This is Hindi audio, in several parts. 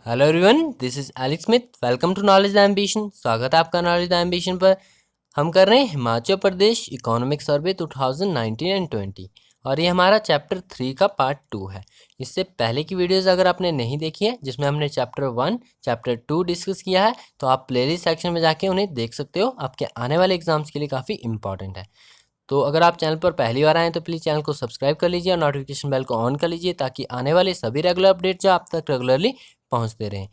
Hello everyone, this is Alex Smith. Welcome to Knowledge the Ambition. स्वागत है आपका नॉलेज द एम्बिशन पर। हम कर रहे हैं Himachal Pradesh economic survey 2019 and 20 और ये हमारा चैप्टर 3 का पार्ट 2 है। इससे पहले की वीडियोस अगर आपने नहीं देखी है, जिसमें हमने चैप्टर 1 चैप्टर 2 डिस्कस किया है, तो आप प्लेलिस्ट सेक्शन में जाके उन्हें देख सकते हो। आपके आने वाले एग्जाम्स के लिए काफ़ी इंपॉर्टेंट है। तो अगर आप चैनल पर पहली बार आएँ तो प्लीज़ चैनल को सब्सक्राइब कर लीजिए और नोटिफिकेशन बेल को ऑन कर लीजिए, ताकि आने वाले सभी रेगुलर अपडेट जो आप तक रेगुलरली पहुंचते रहें।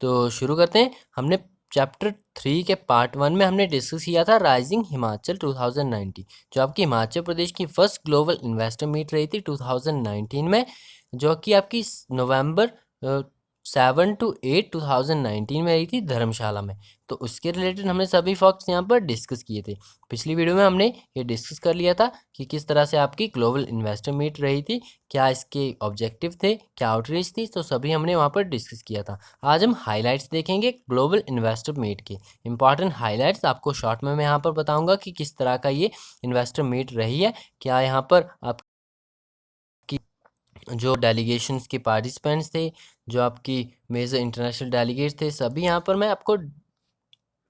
तो शुरू करते हैं। हमने चैप्टर 3 के पार्ट 1 में हमने डिस्कस किया था राइजिंग हिमाचल 2019, जो आपकी हिमाचल प्रदेश की फर्स्ट ग्लोबल इन्वेस्टर मीट रही थी 2019 में, जो कि आपकी नवंबर 7 to 8 2019 में रही थी धर्मशाला में। तो उसके रिलेटेड हमने सभी फैक्ट्स यहाँ पर डिस्कस किए थे। पिछली वीडियो में हमने ये डिस्कस कर लिया था कि किस तरह से आपकी ग्लोबल इन्वेस्टर मीट रही थी, क्या इसके ऑब्जेक्टिव थे, क्या आउटरीच थी, तो सभी हमने वहाँ पर डिस्कस किया था। आज हम हाइलाइट्स देखेंगे ग्लोबल इन्वेस्टर मीट के। इंपॉर्टेंट हाइलाइट्स आपको शॉर्ट में मैं यहाँ पर बताऊँगा कि किस तरह का ये इन्वेस्टर मीट रही है। क्या यहाँ पर आपकी जो डेलीगेशंस के पार्टिसिपेंट्स थे, जो आपकी मेजर इंटरनेशनल डेलीगेट्स थे, सभी यहाँ पर मैं आपको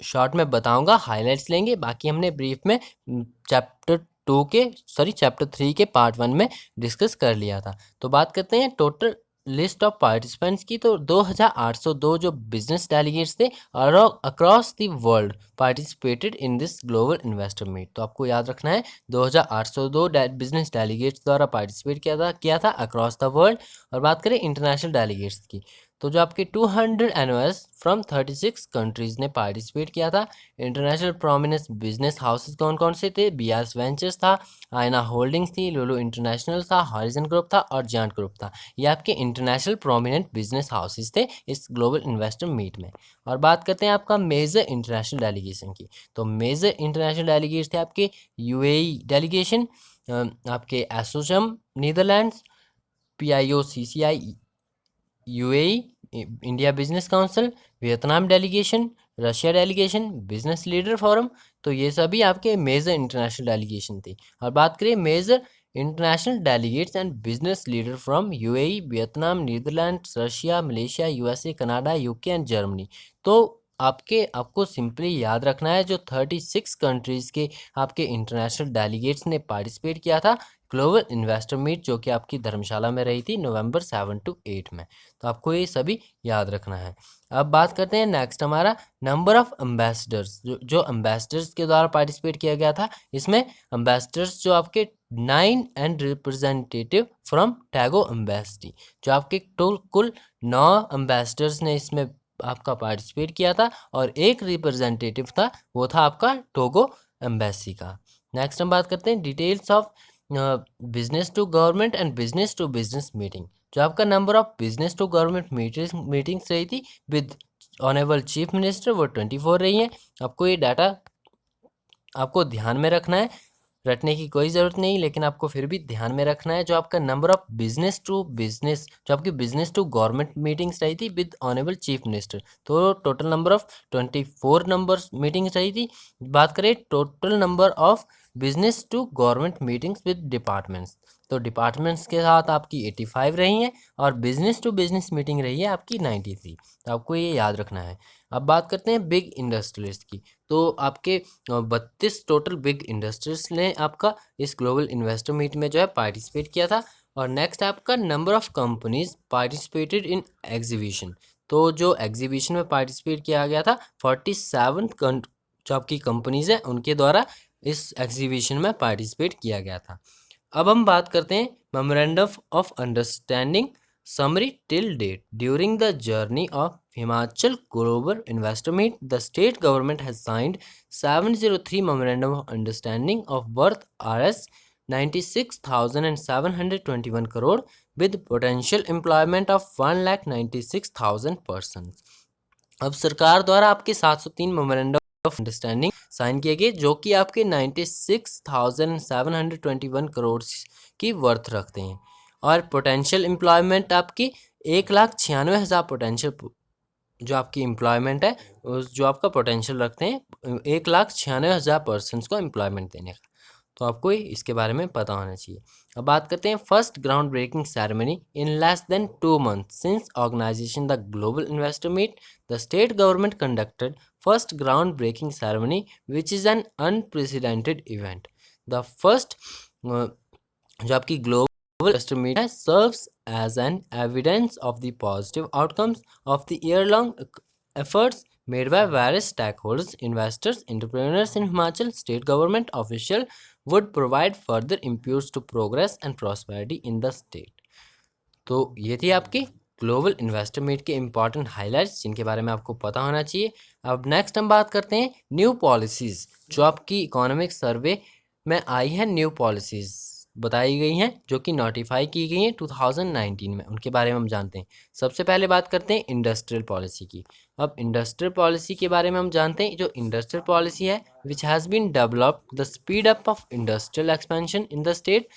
शॉर्ट में बताऊंगा, हाइलाइट्स लेंगे। बाकी हमने ब्रीफ में चैप्टर 3 के पार्ट 1 में डिस्कस कर लिया था। तो बात करते हैं टोटल लिस्ट ऑफ पार्टिसिपेंट्स की। तो 2802 जो बिजनेस डेलीगेट्स थे across the world participated in this global investor meet. तो आपको याद रखना है 2802 बिजनेस डेलीगेट्स द्वारा पार्टिसिपेट किया था अक्रॉस द वर्ल्ड। और बात करें इंटरनेशनल डेलीगेट्स की, तो जो आपके 200 एनओएस फ्रॉम 36 कंट्रीज ने पार्टिसिपेट किया था। इंटरनेशनल प्रोमिनेंस बिजनेस हाउसेस कौन कौन से थे? बीआरएस वेंचर्स था, आयना होल्डिंग्स थी, लुलु इंटरनेशनल था, हॉरिजन ग्रुप था और जायंट ग्रुप था। ये आपके इंटरनेशनल प्रोमिनेंट बिजनेस हाउसेस थे इस ग्लोबल इन्वेस्टर मीट में। और बात करते हैं आपका मेजर इंटरनेशनल डेलीगेशन की। तो मेजर इंटरनेशनल डेलीगेट्स थे आपके यूएई डेलीगेशन, आपके ASSOCHAM Netherlands, PIO CCI UAE, India business council, Vietnam delegation, Russia delegation, business leader forum. तो ये सभी आपके मेजर इंटरनेशनल डेलीगेशन थे। और बात करें major international delegates and business leader from UAE, Vietnam, Netherland, Russia, Malaysia, USA, Canada, UK and Germany. तो आपको सिंपली याद रखना है जो 36 कंट्रीज़ के आपके इंटरनेशनल डेलीगेट्स ने पार्टिसिपेट किया था ग्लोबल इन्वेस्टर मीट, जो कि आपकी धर्मशाला में रही थी नवंबर 7 to 8 में। तो आपको ये सभी याद रखना है। अब बात करते हैं नेक्स्ट हमारा नंबर ऑफ एम्बेसडर्स, जो एम्बेसडर्स के द्वारा पार्टिसिपेट किया गया था। इसमें एम्बेसडर्स जो आपके 9 एंड रिप्रेजेंटेटिव फ्रॉम टैगो एम्बेसडी, जो आपके कुल 9 एम्बेसडर्स ने इसमें आपका पार्टिसिपेट किया था और एक रिप्रेजेंटेटिव था, वो था आपका टोगो एम्बेसी का। नेक्स्ट हम बात करते हैं details of business to government and business to business meeting. जो आपका number of business to government meetings रही थी विद ऑनरेबल चीफ मिनिस्टर, वो 24 रही हैं। आपको ये डाटा आपको ध्यान में रखना है, रटने की कोई ज़रूरत नहीं, लेकिन आपको फिर भी ध्यान में रखना है। जो आपका number of business to business, जो आपकी बिजनेस टू गवर्नमेंट मीटिंग्स रही थी विद ऑनरेबल चीफ मिनिस्टर, तो total number of 24 numbers meetings रही थी। बात करें total number of business to government meetings with departments, तो डिपार्टमेंट्स के साथ आपकी 85 रही हैं और बिजनेस टू बिजनेस मीटिंग रही है आपकी 93। तो आपको ये याद रखना है। अब बात करते हैं बिग इंडस्ट्रीज की। तो आपके 32 टोटल बिग इंडस्ट्रीज ने आपका इस ग्लोबल इन्वेस्टर मीट में जो है पार्टिसिपेट किया था। और नेक्स्ट आपका number of companies participated in exhibition. तो जो एग्जीबिशन में पार्टिसिपेट किया गया था 47 जो आपकी कंपनीज है उनके द्वारा इस एग्जीबिशन में पार्टिसिपेट किया गया था। अब हम बात करते हैं memorandum of understanding summary till date. During the journey of Himachal Global Investor Meet, the state government has signed 703 Memorandum of Understanding of worth Rs 96,721 crore with potential employment of 1,96,000 persons। अब सरकार द्वारा आपके 703 मेमोरेंडम ऑफ अंडरस्टैंडिंग साइन किए गए, जो कि आपके 96,721 करोड़ की वर्थ रखते हैं। और पोटेंशियल एम्प्लॉयमेंट आपकी 1,96,000 पोटेंशियल, जो आपकी एम्प्लॉयमेंट है जो आपका पोटेंशियल रखते हैं 1,96,000 पर्सनस को एम्प्लॉयमेंट देने का। तो आपको इसके बारे में पता होना चाहिए। अब बात करते हैं first ground breaking ceremony in less than 2 months since organization the global investor meet the state government conducted first ground breaking ceremony which is an unprecedented event. The first जो आपकी ग्लोबल इन्वेस्टर मीट है serves as an evidence of the positive outcomes of the year long efforts made by various stakeholders, investors, entrepreneurs in Himachal, state government official would provide further impulse to progress and prosperity in the state। तो ये थी आपकी ग्लोबल इन्वेस्टर मीट के इम्पॉर्टेंट हाइलाइट्स जिनके बारे में आपको पता होना चाहिए। अब नेक्स्ट हम बात करते हैं न्यू पॉलिसीज़ जो आपकी इकोनॉमिक सर्वे में आई है। न्यू पॉलिसीज़ बताई गई हैं जो कि नोटिफाई की गई हैं 2019 में, उनके बारे में हम जानते हैं। सबसे पहले बात करते हैं इंडस्ट्रियल पॉलिसी की। अब इंडस्ट्रियल पॉलिसी के बारे में हम जानते हैं जो इंडस्ट्रियल पॉलिसी है which has been developed the speed up of industrial expansion in the state.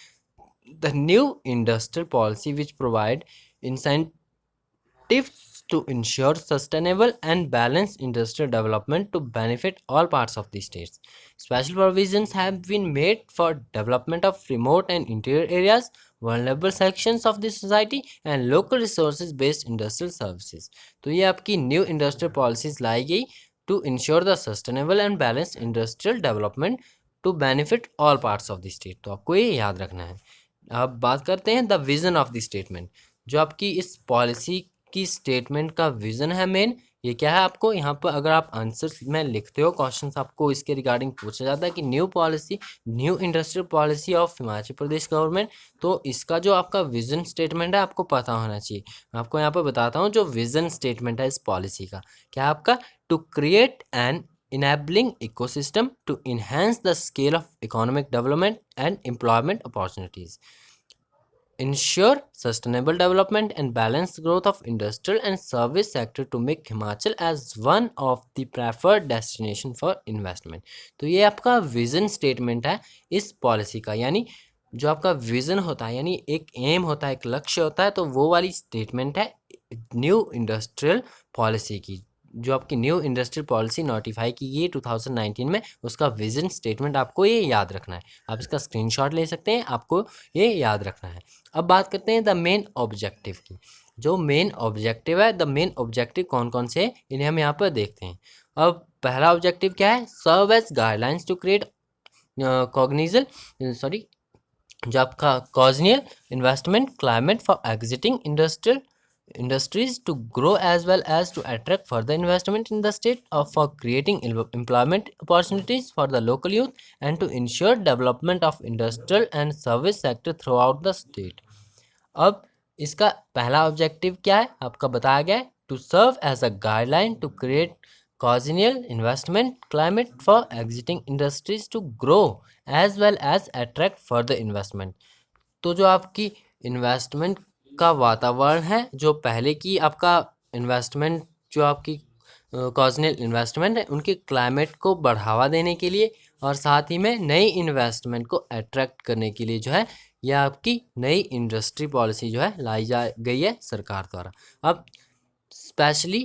The new industrial policy which provide incentives to ensure sustainable and balanced industrial development to benefit all parts of the states. Special provisions have been made for development of remote and interior areas, vulnerable sections of the society and local resources based industrial services। तो ये आपकी न्यू इंडस्ट्रियल पॉलिसीज लाई गई to ensure the sustainable and balanced industrial development to benefit all parts of the state। तो आपको ये याद रखना है। अब बात करते हैं the vision of the statement. जो आपकी इस पॉलिसी की स्टेटमेंट का विज़न है मेन, ये क्या है आपको यहाँ पर अगर आप आंसर में लिखते हो क्वेश्चंस आपको इसके रिगार्डिंग पूछा जाता है कि new policy, new industrial policy of Himachal Pradesh government, तो इसका जो आपका विज़न स्टेटमेंट है आपको पता होना चाहिए। मैं आपको यहाँ पर बताता हूँ जो विज़न स्टेटमेंट है इस पॉलिसी का, क्या है आपका, to create an enabling ecosystem to enhance the scale of economic development and employment opportunities, ensure sustainable development and balanced growth of industrial and service sector to make Himachal as one of the preferred destination for investment। तो ये आपका विजन स्टेटमेंट है इस पॉलिसी का, यानी जो आपका विजन होता है यानी एक एम होता है, एक लक्ष्य होता है, तो वो वाली स्टेटमेंट है न्यू इंडस्ट्रियल पॉलिसी की। जो आपकी न्यू इंडस्ट्रियल पॉलिसी नोटिफाई की गई 2019 में, उसका विजन स्टेटमेंट आपको ये याद रखना है। आप इसका स्क्रीनशॉट ले सकते हैं, आपको ये याद रखना है। अब बात करते हैं द मेन ऑब्जेक्टिव की। जो मेन ऑब्जेक्टिव है, द मेन ऑब्जेक्टिव कौन कौन से हैं इन्हें हम यहाँ पर देखते हैं। अब पहला ऑब्जेक्टिव क्या है, serve as guidelines to create congenial जो आपका congenial investment climate for existing industrial industries to grow as well as to attract further investment in the state for creating employment opportunities for the local youth and to ensure development of industrial and service sector throughout the state। अब इसका पहला ऑब्जेक्टिव क्या है आपका बताया गया है, to serve as a guideline to create congenial investment climate for existing industries to grow as well as attract further investment। तो जो आपकी इन्वेस्टमेंट का वातावरण है, जो पहले की आपका इन्वेस्टमेंट जो आपकी कॉजनल इन्वेस्टमेंट है उनके क्लाइमेट को बढ़ावा देने के लिए और साथ ही में नई इन्वेस्टमेंट को अट्रैक्ट करने के लिए जो है यह आपकी नई इंडस्ट्री पॉलिसी जो है लाई जा गई है सरकार द्वारा। अब specially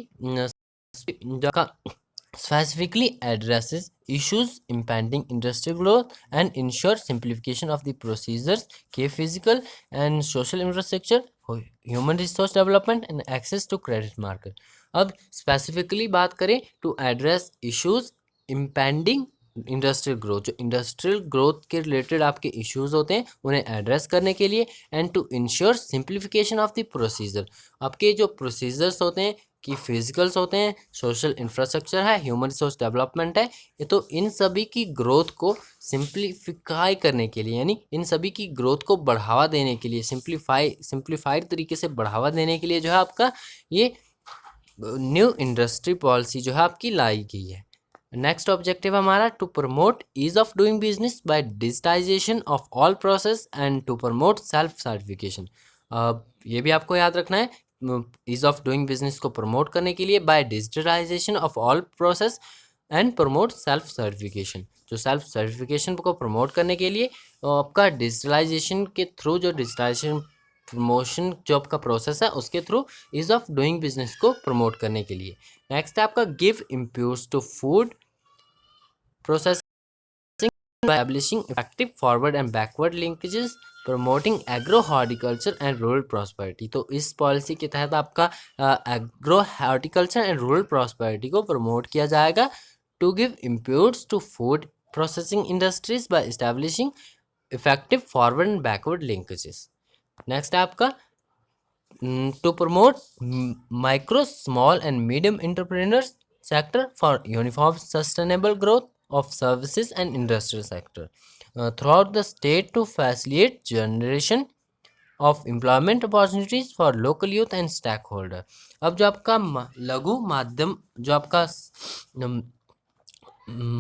specifically addresses issues impeding industrial growth and ensure simplification of the procedures, key physical and social infrastructure, human resource development and access to credit market। अब स्पेसिफिकली बात करें to address issues impending industrial growth, जो इंडस्ट्रियल ग्रोथ के रिलेटेड आपके इश्यूज होते हैं उन्हें एड्रेस करने के लिए, and to ensure simplification of the procedure, आपके जो प्रोसीजर्स होते हैं कि फिजिकल्स होते हैं, सोशल इंफ्रास्ट्रक्चर है, ह्यूमन रिसोर्स डेवलपमेंट है, ये तो इन सभी की ग्रोथ को सिंप्लीफाई करने के लिए यानी इन सभी की ग्रोथ को बढ़ावा देने के लिए सिंप्लीफाइड तरीके से बढ़ावा देने के लिए जो है आपका ये न्यू इंडस्ट्री पॉलिसी जो है आपकी लाई गई है। नेक्स्ट ऑब्जेक्टिव हमारा to promote ease of doing business by digitization of all process and to promote self certification. ये भी आपको याद रखना है, ईज ऑफ डूइंग बिजनेस को प्रमोट करने के लिए by digitalization of all process and promote self certification. जो सेल्फ सर्टिफिकेशन को प्रमोट करने के लिए आपका डिजिटलाइजेशन के थ्रू, जो डिजिटलाइजेशन प्रमोशन जो आपका प्रोसेस है उसके through ease of doing business को प्रमोट करने के लिए। नेक्स्ट है आपका give impetus to food process by establishing effective forward and backward linkages, promoting agro horticulture and rural prosperity. तो इस पॉलिसी के तहत आपका agro horticulture and rural prosperity को प्रमोट किया जाएगा to give impetus to food processing industries by establishing effective forward and backward linkages. Next है आपका to promote micro, small and medium entrepreneurs sector for uniform sustainable growth of services and industrial sector throughout the state to facilitate generation of employment opportunities for local youth and stakeholder। अब जो आपका लघु माध्यम जो आपका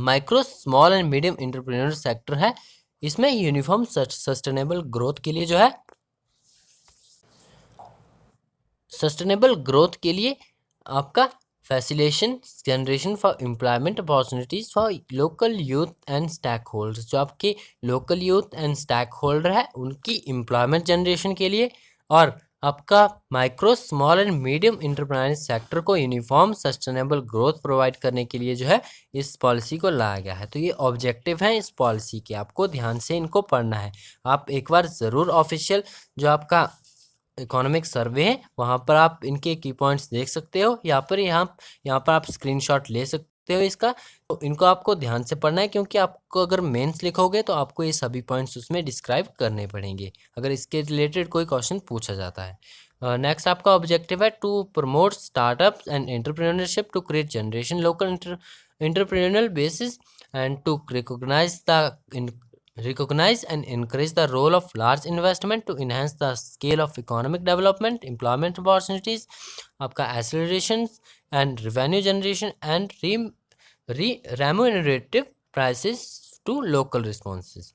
micro small and medium entrepreneur sector है, इसमें यूनिफॉर्म सस्टेनेबल ग्रोथ के लिए जो है सस्टेनेबल ग्रोथ के लिए आपका facilitation generation for employment opportunities for local youth and stack holders. जो आपके local youth and stack holder है उनकी एम्प्लॉयमेंट जनरेशन के लिए, और आपका micro small and medium enterprise sector को यूनिफॉर्म सस्टेनेबल ग्रोथ प्रोवाइड करने के लिए जो है इस पॉलिसी को लाया गया है। तो ये ऑब्जेक्टिव हैं इस पॉलिसी के, आपको ध्यान से इनको पढ़ना है। आप एक बार ज़रूर ऑफिशियल जो आपका इकोनॉमिक सर्वे है वहाँ पर आप इनके की पॉइंट्स देख सकते हो। यहाँ पर आप स्क्रीनशॉट ले सकते हो इसका। तो इनको आपको ध्यान से पढ़ना है, क्योंकि आपको अगर मेंस लिखोगे तो आपको ये सभी पॉइंट्स उसमें डिस्क्राइब करने पड़ेंगे अगर इसके रिलेटेड कोई क्वेश्चन पूछा जाता है। नेक्स्ट आपका ऑब्जेक्टिव है to promote startups and entrepreneurship to create generation local entrepreneurial basis and to recognize and encourage the role of large investment to enhance the scale of economic development, employment opportunities, आपका acceleration and revenue generation and remunerative prices to local resources।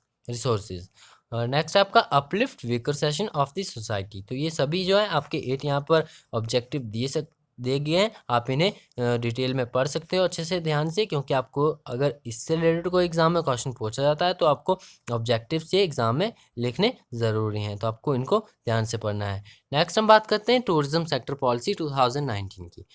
Next आपका uplift weaker section of the society. तो ये सभी जो है आपके 8 यहाँ पर ऑब्जेक्टिव दिए गए हैं, आप इन्हें डिटेल में पढ़ सकते हो अच्छे से ध्यान से, क्योंकि आपको अगर इससे रिलेटेड कोई एग्जाम में क्वेश्चन पूछा जाता है तो आपको ऑब्जेक्टिव से एग्जाम में लिखने ज़रूरी हैं, तो आपको इनको ध्यान से पढ़ना है। नेक्स्ट हम बात करते हैं टूरिज्म सेक्टर पॉलिसी 2019 की।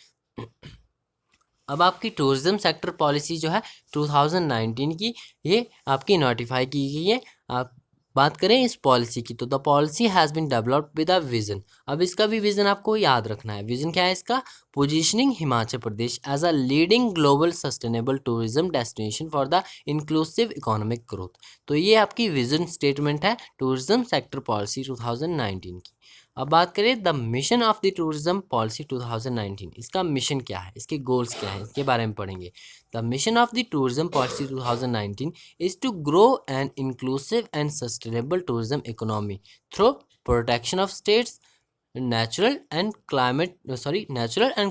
अब आपकी टूरिज्म सेक्टर पॉलिसी जो है 2019 की, ये आपकी नोटिफाई की गई है। आप बात करें इस पॉलिसी की, तो the policy has been developed with a vision. अब इसका भी विजन आपको याद रखना है। विजन क्या है इसका? Positioning Himachal Pradesh as a leading global sustainable tourism destination for the inclusive economic growth. तो ये आपकी विजन स्टेटमेंट है टूरिज्म सेक्टर पॉलिसी 2019 की। अब बात करें the mission of the tourism policy 2019, इसका मिशन क्या है, इसके गोल्स क्या है, इसके बारे में पढ़ेंगे। The mission of the tourism policy 2019 is to grow an inclusive and sustainable tourism economy through protection of states natural and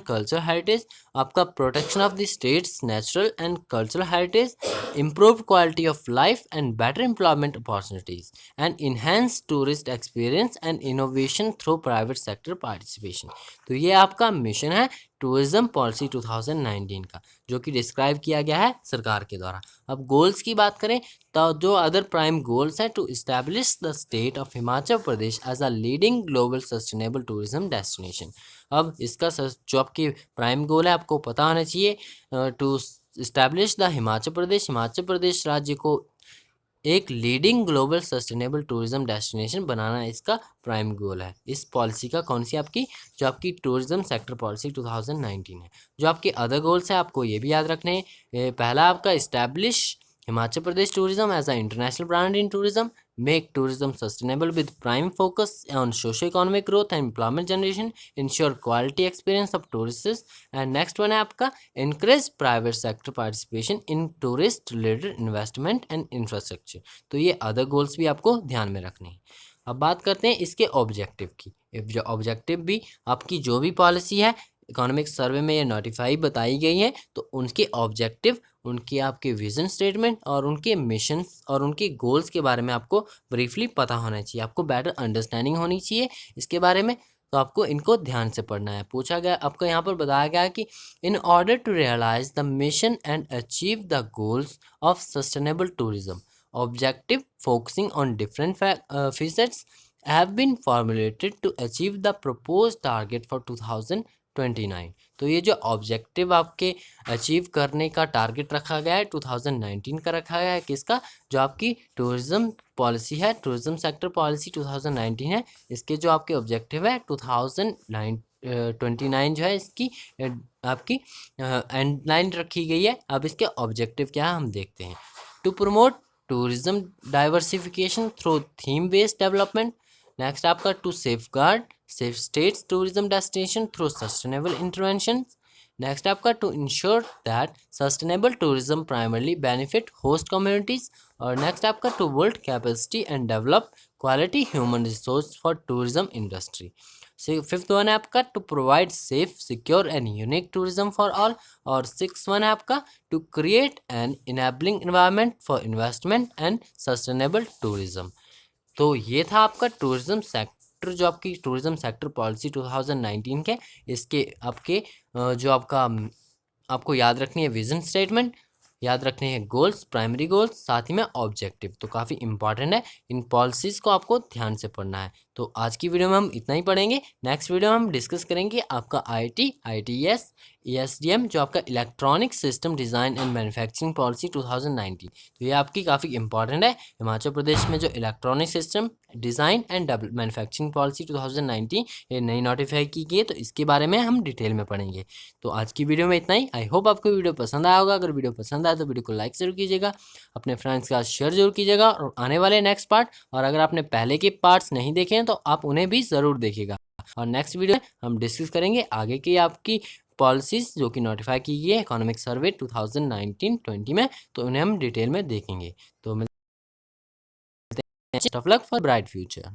cultural heritage, आपका protection of the states natural and cultural heritage, improved quality of life and better employment opportunities, and enhance tourist experience and innovation through private sector participation। तो ये आपका मिशन है टूरिज्म पॉलिसी 2019 का, जो कि डिस्क्राइब किया गया है सरकार के द्वारा। अब गोल्स की बात करें तो जो अदर प्राइम गोल्स हैं, to establish the state of Himachal Pradesh as a leading global sustainable tourism destination. अब इसका जो आपकी प्राइम गोल है आपको पता होना चाहिए, to establish the Himachal Pradesh राज्य को एक leading global sustainable tourism destination बनाना इसका प्राइम गोल है। इस पॉलिसी का कौन सी आपकी जो आपकी टूरिज्म सेक्टर पॉलिसी 2019 है। जो आपके अदर गोल्स हैं आपको ये भी याद रखने हैं। पहला आपका establish Himachal Pradesh tourism as a international brand in tourism, make tourism sustainable with prime focus on socio-economic growth and employment generation, ensure quality experience of tourists, and next one है आपका encourage private sector participation in tourist related investment and infrastructure। तो ये other goals भी आपको ध्यान में रखने हैं। अब बात करते हैं इसके ऑब्जेक्टिव की। जो ऑब्जेक्टिव भी आपकी जो भी पॉलिसी है इकोनॉमिक सर्वे में ये नोटिफाई बताई गई है, तो उनके ऑब्जेक्टिव, उनके आपके विजन स्टेटमेंट और उनके मिशंस और उनके गोल्स के बारे में आपको ब्रीफली पता होना चाहिए, आपको बेटर अंडरस्टैंडिंग होनी चाहिए इसके बारे में। तो आपको इनको ध्यान से पढ़ना है। पूछा गया आपको यहाँ पर बताया गया कि in order to realize the mission and achieve the goals of sustainable tourism, objective focusing on different facets have been formulated to achieve the proposed target for 2019 29। तो ये जो ऑब्जेक्टिव आपके अचीव करने का टारगेट रखा गया है 2019 का रखा गया है, किसका, जो आपकी टूरिज्म पॉलिसी है, टूरिज्म सेक्टर पॉलिसी 2019 है, इसके जो आपके ऑब्जेक्टिव है 2029 जो है इसकी आपकी एंड लाइन रखी गई है। अब इसके ऑब्जेक्टिव क्या है हम देखते हैं। To promote tourism diversification through theme based development. Next आपका to safeguard safe states tourism destination through sustainable intervention. Next आपका to ensure that sustainable tourism primarily benefit host communities. और नेक्स्ट आपका to build capacity and develop quality human resource for tourism industry. Fifth one है आपका to provide safe secure and unique tourism for all. और सिक्स वन है आपका to create an enabling environment for investment and sustainable tourism. तो ये था आपका टूरिज्म सेक्टर, जो आपकी टूरिज्म सेक्टर पॉलिसी 2019 के, इसके आपके जो आपका आपको याद रखनी है विजन स्टेटमेंट, याद रखने हैं गोल्स, प्राइमरी गोल्स, साथ ही में ऑब्जेक्टिव। तो काफ़ी इंपॉर्टेंट है, इन पॉलिसीज़ को आपको ध्यान से पढ़ना है। तो आज की वीडियो में हम इतना ही पढ़ेंगे। नेक्स्ट वीडियो में हम डिस्कस करेंगे आपका IIT, ITES, ESDM, जो आपका electronic system design and manufacturing policy 2019। तो ये आपकी काफ़ी इंपॉर्टेंट है। हिमाचल प्रदेश में जो electronic system design and manufacturing policy 2019 ये नई नोटिफाई की गई है, तो इसके बारे में हम डिटेल में पढ़ेंगे। तो आज की वीडियो में इतना ही। आई होप आपको वीडियो पसंद आया होगा। अगर वीडियो पसंद आया तो वीडियो को लाइक जरूर कीजिएगा, अपने फ्रेंड्स के साथ शेयर जरूर कीजिएगा, और आने वाले नेक्स्ट पार्ट, और अगर आपने पहले के पार्ट्स नहीं देखे हैं तो आप उन्हें भी ज़रूर देखिएगा। और नेक्स्ट वीडियो में हम डिस्कस करेंगे आगे की आपकी पॉलिसीज़ जो कि नोटिफाई की गई है इकोनॉमिक सर्वे 2019-20 में, तो उन्हें हम डिटेल में देखेंगे। तो मिलते हैं। Best of luck for bright future.